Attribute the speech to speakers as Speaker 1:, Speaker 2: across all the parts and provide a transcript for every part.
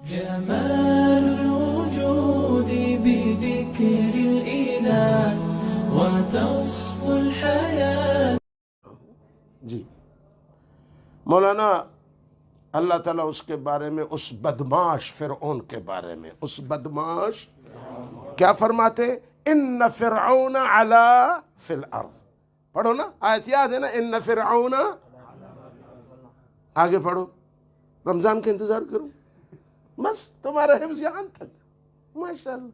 Speaker 1: جمال الوجود بذكر الإله وتصفو الحياة.
Speaker 2: جی مولانا اللہ تعالیٰ اس کے بارے میں، اس بدماش فرعون کے بارے میں، اس بدماش کیا فرماتے؟ ان فرعون علا فی الارض. پڑھو نا، آیت یاد ہے نا، ان فرعون. آگے پڑھو، رمضان کا انتظار کرو، بس تمہارا حفظ یہاں تک. ماشاءاللہ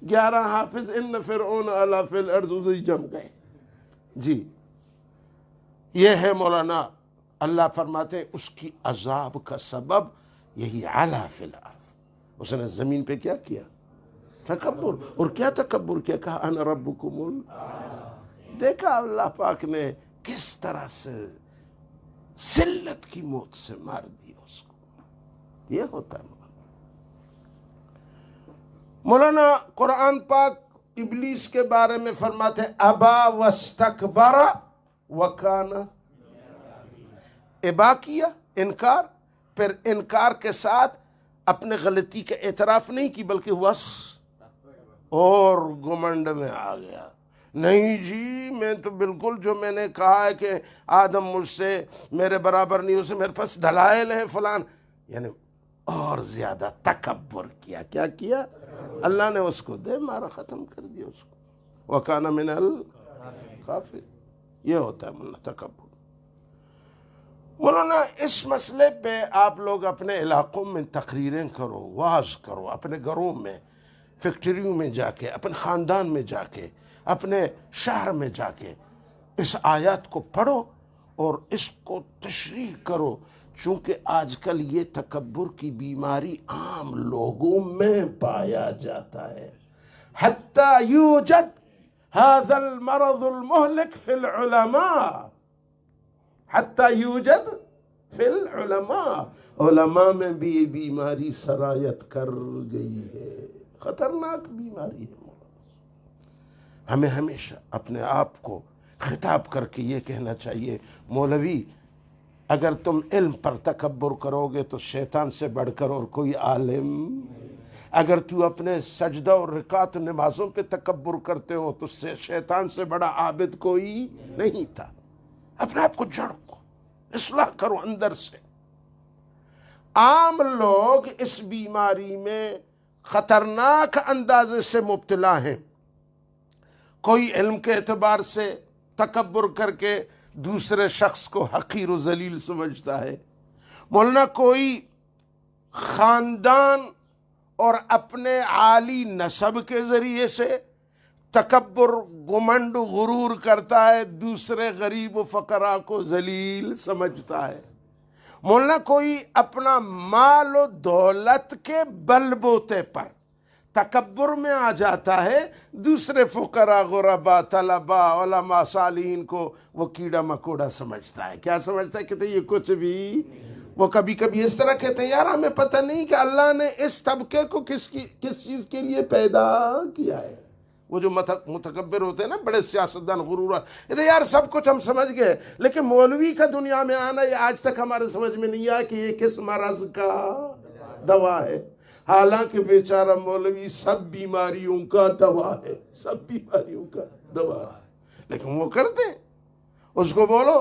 Speaker 2: 11 حافظ ان فرعون علا فی الارض اسے جم گئے. جی یہ ہے مولانا، اللہ فرماتے ہیں اس کی عذاب کا سبب یہی علا فی الارض. اس نے زمین پہ کیا کیا؟ تکبر. اور کیا تکبر کیا؟ کہا انا ربکم دیکھا اللہ پاک نے کس طرح سے ذلت کی موت سے مار دیا اس کو. یہ ہوتا ہے مولانا. قرآن پاک ابلیس کے بارے میں فرماتے ہیں ابا واستکبر وکان. ابا کیا، انکار، پھر انکار کے ساتھ اپنے غلطی کا اعتراف نہیں کی بلکہ وس اور گمنڈ میں آ گیا. نہیں جی میں تو بالکل، جو میں نے کہا ہے کہ آدم مجھ سے میرے برابر نہیں، اسے میرے پاس دلائل ہیں فلان، یعنی اور زیادہ تکبر کیا. کیا کیا؟ اللہ نے اس کو دے مارا، ختم کر دیا اس کو. وَكَانَ مِنَ الْكَافِرِينَ. یہ ہوتا ہے مولانا تکبر. مولانا اس مسئلے پہ آپ لوگ اپنے علاقوں میں تقریریں کرو، واعظ کرو، اپنے گھروں میں، فیکٹریوں میں جا کے، اپنے خاندان میں جا کے، اپنے شہر میں جا کے اس آیات کو پڑھو اور اس کو تشریح کرو. چونکہ آج کل یہ تکبر کی بیماری عام لوگوں میں پایا جاتا ہے. حتی یوجد هذا المرض المہلک فی العلماء. حتی یوجد فی العلماء. علماء میں بھی یہ بیماری سرایت کر گئی ہے. خطرناک بیماری ہے. ہمیں ہمیشہ اپنے آپ کو خطاب کر کے یہ کہنا چاہیے، مولوی اگر تم علم پر تکبر کرو گے تو شیطان سے بڑھ کر اور کوئی عالم. اگر تو اپنے سجدہ اور رکعت نمازوں پہ تکبر کرتے ہو تو شیطان سے بڑا عابد کوئی نہیں تھا. اپنے آپ کو جڑ کو اصلاح کرو اندر سے. عام لوگ اس بیماری میں خطرناک اندازے سے مبتلا ہیں. کوئی علم کے اعتبار سے تکبر کر کے دوسرے شخص کو حقیر و ذلیل سمجھتا ہے. مولانا کوئی خاندان اور اپنے عالی نسب کے ذریعے سے تکبر، گمنڈ، غرور کرتا ہے، دوسرے غریب و فقراء کو ذلیل سمجھتا ہے. مولانا کوئی اپنا مال و دولت کے بل بوتے پر تکبر میں آ جاتا ہے، دوسرے فقراء، غرباء، طلباء، علماء، صالحین کو وہ کیڑا مکوڑا سمجھتا ہے. کیا سمجھتا ہے؟ کہتے ہیں یہ کچھ بھی. وہ کبھی کبھی اس طرح کہتے ہیں یار ہمیں پتہ نہیں کہ اللہ نے اس طبقے کو کس چیز کے لیے پیدا کیا ہے. وہ جو متکبر ہوتے ہیں نا، بڑے سیاستدان، غرور، کہتے ہیں یار سب کچھ ہم سمجھ گئے، لیکن مولوی کا دنیا میں آنا یہ آج تک ہمارے سمجھ میں نہیں آیا کہ یہ کس مرض کا دوا ہے. حالانکہ بیچارہ مولوی سب بیماریوں کا دوا ہے، سب بیماریوں کا دوا ہے. لیکن وہ کرتے ہیں. اس کو بولو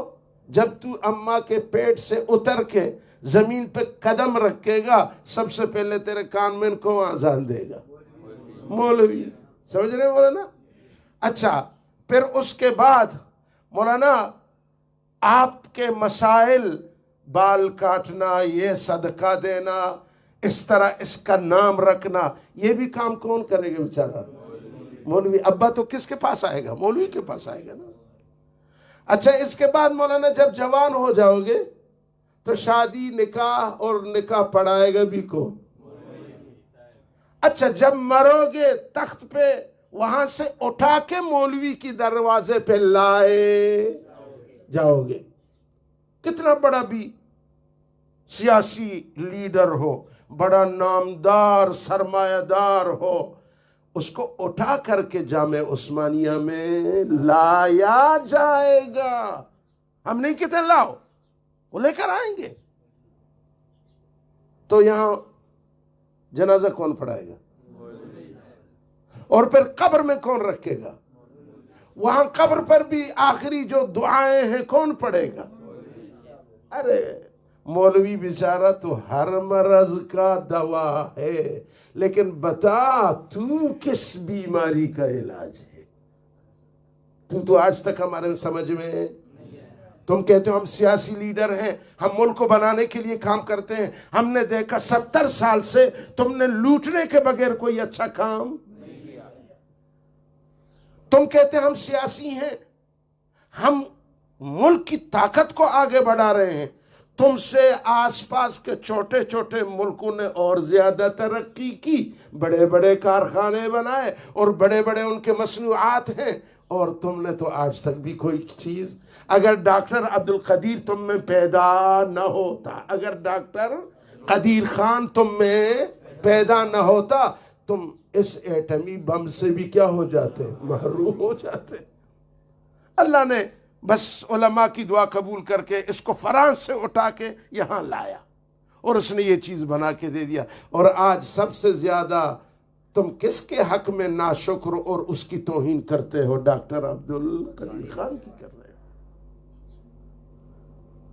Speaker 2: جب تو اماں کے پیٹ سے اتر کے زمین پہ قدم رکھے گا سب سے پہلے تیرے کان میں کون آزان دے گا؟ مولوی. سمجھ رہے مولانا؟ اچھا پھر اس کے بعد مولانا آپ کے مسائل، بال کاٹنا، یہ صدقہ دینا، اس طرح اس کا نام رکھنا، یہ بھی کام کون کرے گا بیچارہ؟ مولوی. ابا تو کس کے پاس آئے گا؟ مولوی کے پاس آئے گا نا. اچھا اس کے بعد مولانا جب جوان ہو جاؤ گے تو شادی، نکاح اور نکاح پڑھائے گا بھی کون؟ اچھا جب مرو گے تخت پہ وہاں سے اٹھا کے مولوی کی دروازے پہ لائے جاؤ گے. کتنا بڑا بھی سیاسی لیڈر ہو، بڑا نامدار سرمایہ دار ہو، اس کو اٹھا کر کے جامع عثمانیہ میں لایا جائے گا. ہم نہیں کہتے لاؤ، وہ لے کر آئیں گے. تو یہاں جنازہ کون پڑھائے گا؟ اور پھر قبر میں کون رکھے گا؟ وہاں قبر پر بھی آخری جو دعائیں ہیں کون پڑھے گا؟ ارے مولوی بیچارہ تو ہر مرض کا دوا ہے، لیکن بتا تو کس بیماری کا علاج ہے؟ تو آج تک ہمارے سمجھ میں ہے؟ تم کہتے ہو ہم سیاسی لیڈر ہیں، ہم ملک کو بنانے کے لیے کام کرتے ہیں، ہم نے دیکھا 70 سال سے تم نے لوٹنے کے بغیر کوئی اچھا کام نہیں کیا۔ تم کہتے ہیں ہم سیاسی ہیں، ہم ملک کی طاقت کو آگے بڑھا رہے ہیں، تم سے آس پاس کے چھوٹے چھوٹے ملکوں نے اور زیادہ ترقی کی، بڑے بڑے کارخانے بنائے اور بڑے بڑے ان کے مصنوعات ہیں، اور تم نے تو آج تک بھی کوئی چیز، اگر ڈاکٹر عبدالقدیر تم میں پیدا نہ ہوتا، اگر ڈاکٹر قدیر خان تم میں پیدا نہ ہوتا، تم اس ایٹمی بم سے بھی کیا ہو جاتے؟ محروم ہو جاتے۔ اللہ نے بس علماء کی دعا قبول کر کے اس کو فرانس سے اٹھا کے یہاں لایا اور اس نے یہ چیز بنا کے دے دیا، اور آج سب سے زیادہ تم کس کے حق میں ناشکر اور اس کی توہین کرتے ہو؟ ڈاکٹر عبدالقدیر خان کی کر رہے ہو۔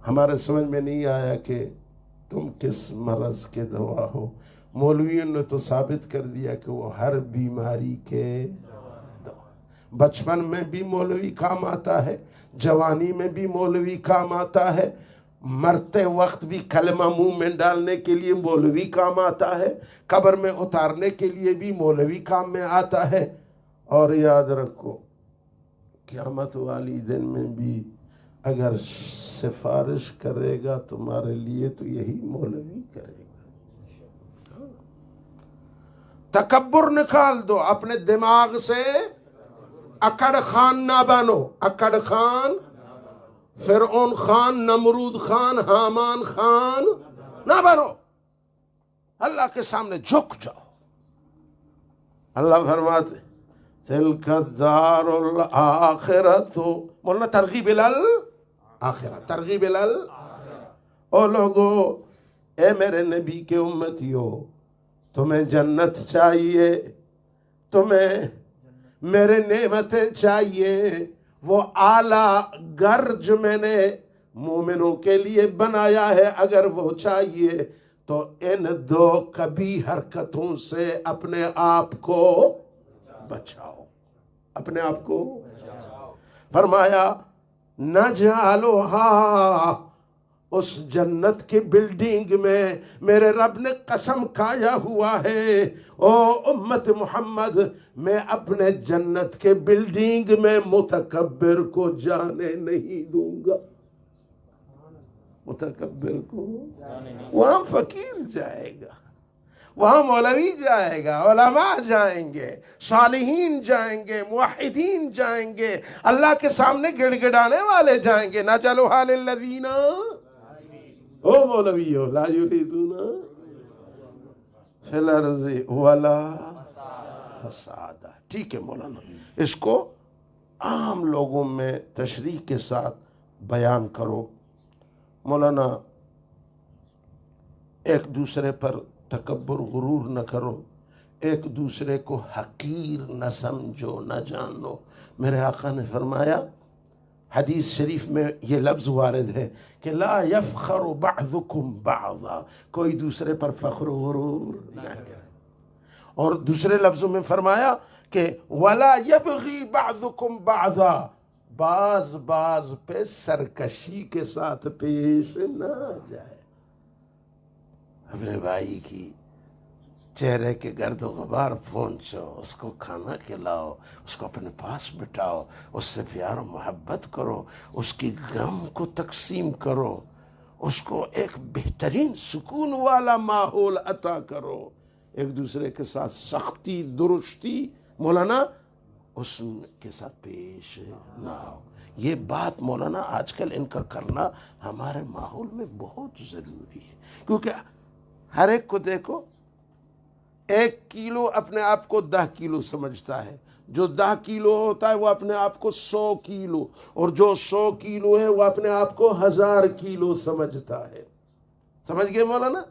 Speaker 2: ہمارے سمجھ میں نہیں آیا کہ تم کس مرض کے دوا ہو۔ مولویوں نے تو ثابت کر دیا کہ وہ ہر بیماری کے دوا۔ بچپن میں بھی مولوی کام آتا ہے، جوانی میں بھی مولوی کام آتا ہے، مرتے وقت بھی کلمہ منہ میں ڈالنے کے لیے مولوی کام آتا ہے، قبر میں اتارنے کے لیے بھی مولوی کام میں آتا ہے، اور یاد رکھو قیامت والی دن میں بھی اگر سفارش کرے گا تمہارے لیے تو یہی مولوی کرے گا۔ تکبر نکال دو اپنے دماغ سے، اکڑ خان نہ بنو، اکڑ خان، فرعون خان، نمرود خان، حامان خان نہ بنو، اللہ کے سامنے جھک جاؤ۔ اللہ فرماتے تلک الدار الآخرۃ، مولانا ترغیب الآخرہ، ترغیب الآخرہ۔ او لوگو، اے میرے نبی کے امتیو، تمہیں جنت چاہیے، تمہیں میرے نعمتیں چاہیے، وہ اعلیٰ گھر جو میں نے مومنوں کے لیے بنایا ہے، اگر وہ چاہیے تو ان دو کبھی حرکتوں سے اپنے آپ کو بچاؤ، اپنے آپ کو فرمایا نجعلھا، اس جنت کی بلڈنگ میں میرے رب نے قسم کھایا ہوا ہے، او امت محمد، میں اپنے جنت کے بلڈنگ میں متکبر کو جانے نہیں دوں گا۔ متکبر کو وہاں فقیر جائے گا، وہاں مولوی جائے گا، علماء جائیں گے، صالحین جائیں گے، موحدین جائیں گے، اللہ کے سامنے گڑ گڑانے والے جائیں گے۔ نجعلھا للذین، او مولوی ہو، لا یریدون فی الارض ولا فسادا۔ ٹھیک ہے مولانا، اس کو عام لوگوں میں تشریح کے ساتھ بیان کرو۔ مولانا ایک دوسرے پر تکبر غرور نہ کرو، ایک دوسرے کو حقیر نہ سمجھو، نہ جانو۔ میرے آقا نے فرمایا، حدیث شریف میں یہ لفظ وارد ہے کہ لا یفخر بعضکم بعضا، کوئی دوسرے پر فخر و غرور نہ کرے، اور دوسرے لفظوں میں فرمایا کہ ولا یبغی بعضکم بعضا، بعض پہ سرکشی کے ساتھ پیش نہ جائے۔ اپنے بھائی کی چہرے کے گرد و غبار پہنچو، اس کو کھانا کھلاؤ، اس کو اپنے پاس بٹھاؤ، اس سے پیار و محبت کرو، اس کی غم کو تقسیم کرو، اس کو ایک بہترین سکون والا ماحول عطا کرو۔ ایک دوسرے کے ساتھ سختی درستی مولانا اس کے ساتھ پیش نہ ہو۔ یہ بات مولانا آج کل ان کا کرنا ہمارے ماحول میں بہت ضروری ہے، کیونکہ ہر ایک کو دیکھو، 1 کیلو اپنے آپ کو 10 کیلو سمجھتا ہے، جو 10 کیلو ہوتا ہے وہ اپنے آپ کو 100 کیلو، اور جو 100 کیلو ہے وہ اپنے آپ کو 1000 کیلو سمجھتا ہے۔ سمجھ گئے مولانا؟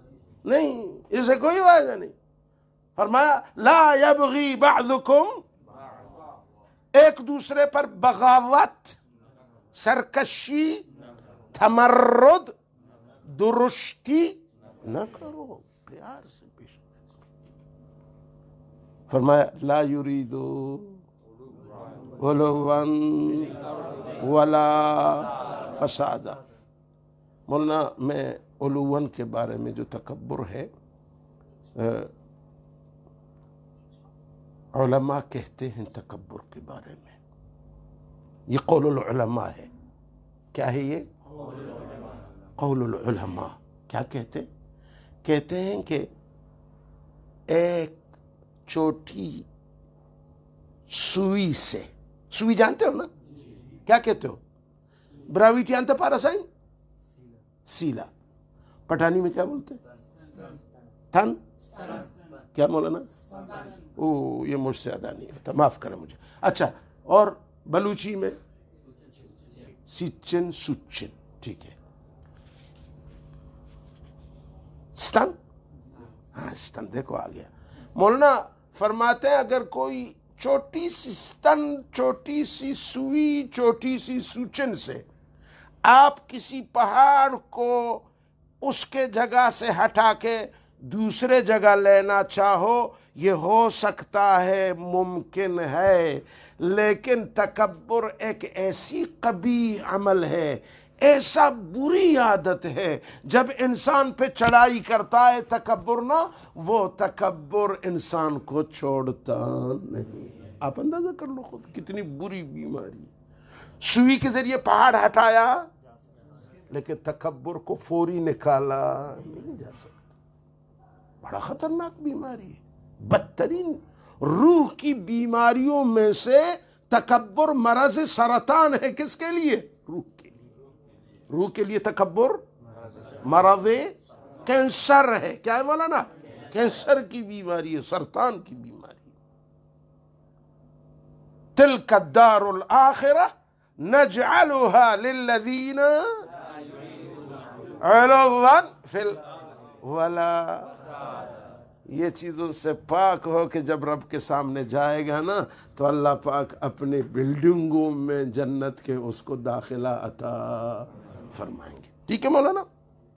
Speaker 2: نہیں، اسے کوئی وعدہ نہیں۔ فرمایا لا یبغی بعضکم، ایک دوسرے پر بغاوت، سرکشی، تمرد، درشتی نہ کرو، پیار سے پیش کرو۔ فرمایا لا یریدو علوا ولا فسادا۔ مولانا میں علوان کے بارے میں جو تکبر ہے، علماء کہتے ہیں تکبر کے بارے میں، یہ قول العلماء ہے۔ کیا ہے یہ؟ قول العلماء۔ کیا کہتے ہیں کہ ایک چھوٹی سوئی سے، سوئی جانتے ہو نا؟ کیا کہتے ہو؟ براویٹی انت پاراسائن سیلا، پٹھانی میں کیا بولتے ہیں؟ تھن؟ کیا مولانا؟ یہ مجھ سے ادا نہیں ہوتا، معاف کریں مجھے۔ اچھا، اور بلوچی میں سیچن سوچن، ٹھیک ہے۔ ستن؟ ہاں ستن، دیکھو آ گیا۔ مولانا فرماتے ہیں اگر کوئی چھوٹی سی ستن، چھوٹی سی سوئی، چھوٹی سی سوچن سے آپ کسی پہاڑ کو اس کے جگہ سے ہٹا کے دوسرے جگہ لینا چاہو، یہ ہو سکتا ہے، ممکن ہے، لیکن تکبر ایک ایسی قبیح عمل ہے، ایسا بری عادت ہے، جب انسان پہ چڑھائی کرتا ہے تکبر نا، وہ تکبر انسان کو چھوڑتا نہیں۔ آپ اندازہ کر لو خود کتنی بری بیماری۔ سوئی کے ذریعے پہاڑ ہٹایا لیکن تکبر کو فوری نکالا نہیں جا سکتا۔ بڑا خطرناک بیماری ہے، بدترین روح کی بیماریوں میں سے تکبر مرض سرطان ہے۔ کس کے لیے؟ روح کے لیے۔ روح کے لیے تکبر مرض کینسر ہے۔ کیا ہے مولانا؟ کینسر کی بیماری ہے، سرطان کی بیماری۔ تلک الدار الآخرہ نجعلها للذین علوا فی ولا، یہ چیزوں سے پاک ہو کہ جب رب کے سامنے جائے گا نا تو اللہ پاک اپنے بلڈنگوں میں جنت کے اس کو داخلہ عطا فرمائیں گے۔ ٹھیک ہے مولانا؟